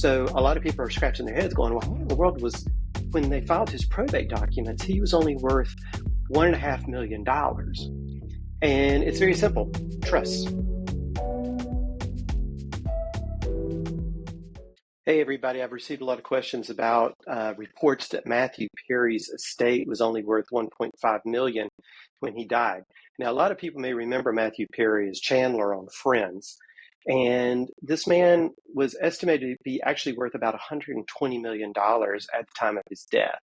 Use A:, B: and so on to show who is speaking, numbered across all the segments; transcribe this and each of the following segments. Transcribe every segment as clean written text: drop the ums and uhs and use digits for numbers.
A: So a lot of people are scratching their heads going, well, what in the world was, when they filed his probate documents, he was only worth $1.5 million. And it's very simple, trusts. Hey everybody, I've received a lot of questions about reports that Matthew Perry's estate was only worth $1.5 million when he died. Now, a lot of people may remember Matthew Perry as Chandler on Friends, and this man was estimated to be actually worth about $120 million at the time of his death.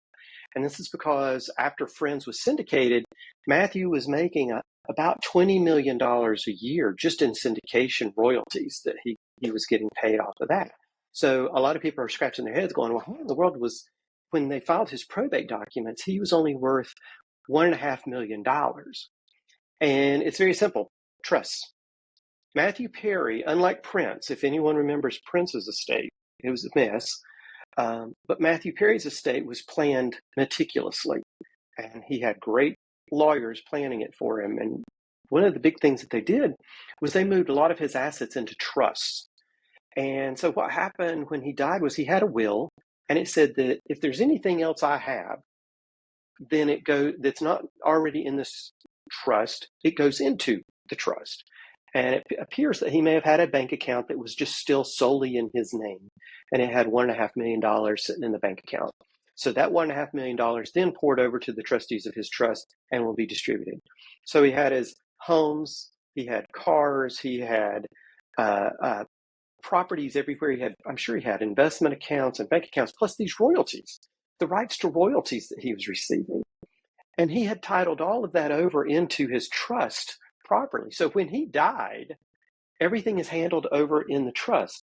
A: And this is because after Friends was syndicated, Matthew was making about $20 million a year just in syndication royalties that he was getting paid off of that. So a lot of people are scratching their heads going, well, what in the world was, when they filed his probate documents, he was only worth $1.5 million. And it's very simple, trusts. Matthew Perry, unlike Prince, if anyone remembers Prince's estate, it was a mess. But Matthew Perry's estate was planned meticulously, and he had great lawyers planning it for him. And one of the big things that they did was they moved a lot of his assets into trusts. And so what happened when he died was he had a will, and it said that if there's anything else I have, then that's not already in this trust, it goes into the trust. And it appears that he may have had a bank account that was just still solely in his name, and it had $1.5 million sitting in the bank account. So that $1.5 million then poured over to the trustees of his trust and will be distributed. So he had his homes, he had cars, he had properties everywhere. I'm sure he had investment accounts and bank accounts, plus these royalties, the rights to royalties that he was receiving. And he had titled all of that over into his trust properly. So when he died, everything is handled over in the trust,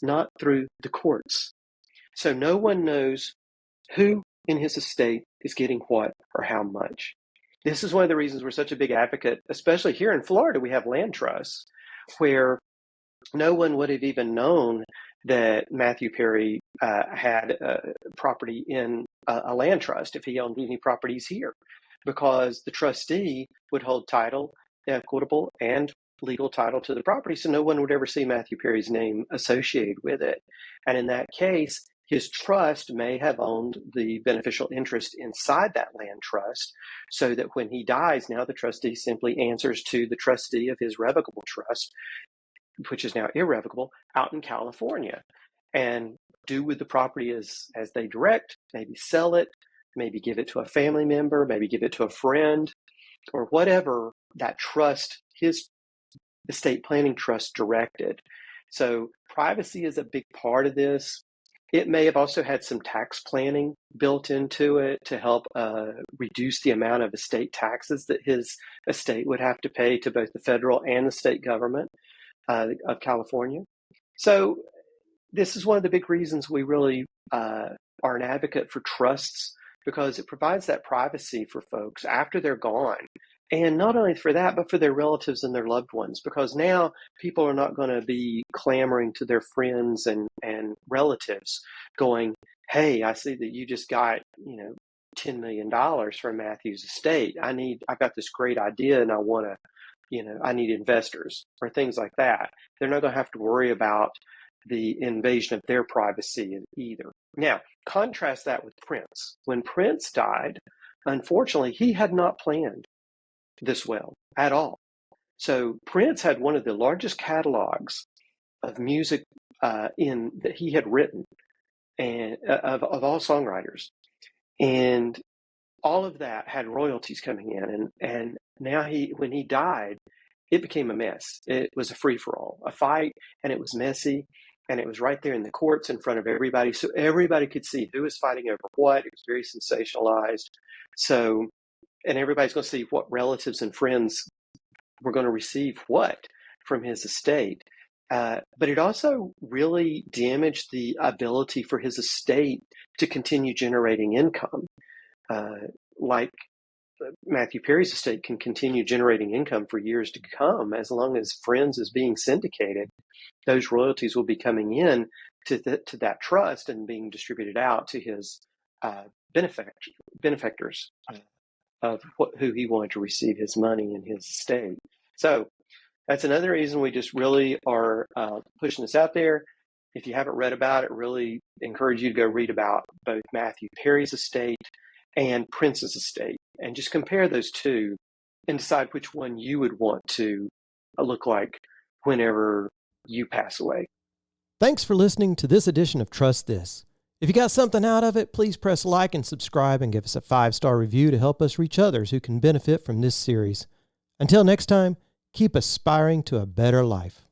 A: not through the courts. So no one knows who in his estate is getting what or how much. This is one of the reasons we're such a big advocate, especially here in Florida. We have land trusts where no one would have even known that Matthew Perry had property in a land trust if he owned any properties here, because the trustee would hold title, equitable and legal title to the property, so no one would ever see Matthew Perry's name associated with it. And in that case, his trust may have owned the beneficial interest inside that land trust, so that when he dies, now the trustee simply answers to the trustee of his revocable trust, which is now irrevocable, out in California, and do with the property as they direct, maybe sell it, maybe give it to a family member, maybe give it to a friend, or whatever that trust, his estate planning trust, directed. So privacy is a big part of this. It may have also had some tax planning built into it to help reduce the amount of estate taxes that his estate would have to pay to both the federal and the state government of California. So this is one of the big reasons we really are an advocate for trusts, because it provides that privacy for folks after they're gone. And not only for that, but for their relatives and their loved ones, because now people are not going to be clamoring to their friends and relatives going, hey, I see that you just got, $10 million from Matthew's estate. I've got this great idea and I need investors or things like that. They're not going to have to worry about the invasion of their privacy either. Now, contrast that with Prince. When Prince died, unfortunately, he had not planned this well at all. So Prince had one of the largest catalogs of music that he had written, and of all songwriters. And all of that had royalties coming in, and now when he died, it became a mess. It was a free-for-all, a fight, and it was messy, and it was right there in the courts in front of everybody, so everybody could see who was fighting over what. It was very sensationalized. So, and everybody's going to see what relatives and friends were going to receive what from his estate. But it also really damaged the ability for his estate to continue generating income. Like Matthew Perry's estate can continue generating income for years to come. As long as Friends is being syndicated, those royalties will be coming in to that trust and being distributed out to his benefactors of who he wanted to receive his money in his estate. So that's another reason we just really are pushing this out there. If you haven't read about it, really encourage you to go read about both Matthew Perry's estate and Prince's estate, and just compare those two and decide which one you would want to look like whenever you pass away.
B: Thanks for listening to this edition of Trust This. If you got something out of it, please press like and subscribe and give us a 5-star review to help us reach others who can benefit from this series. Until next time, keep aspiring to a better life.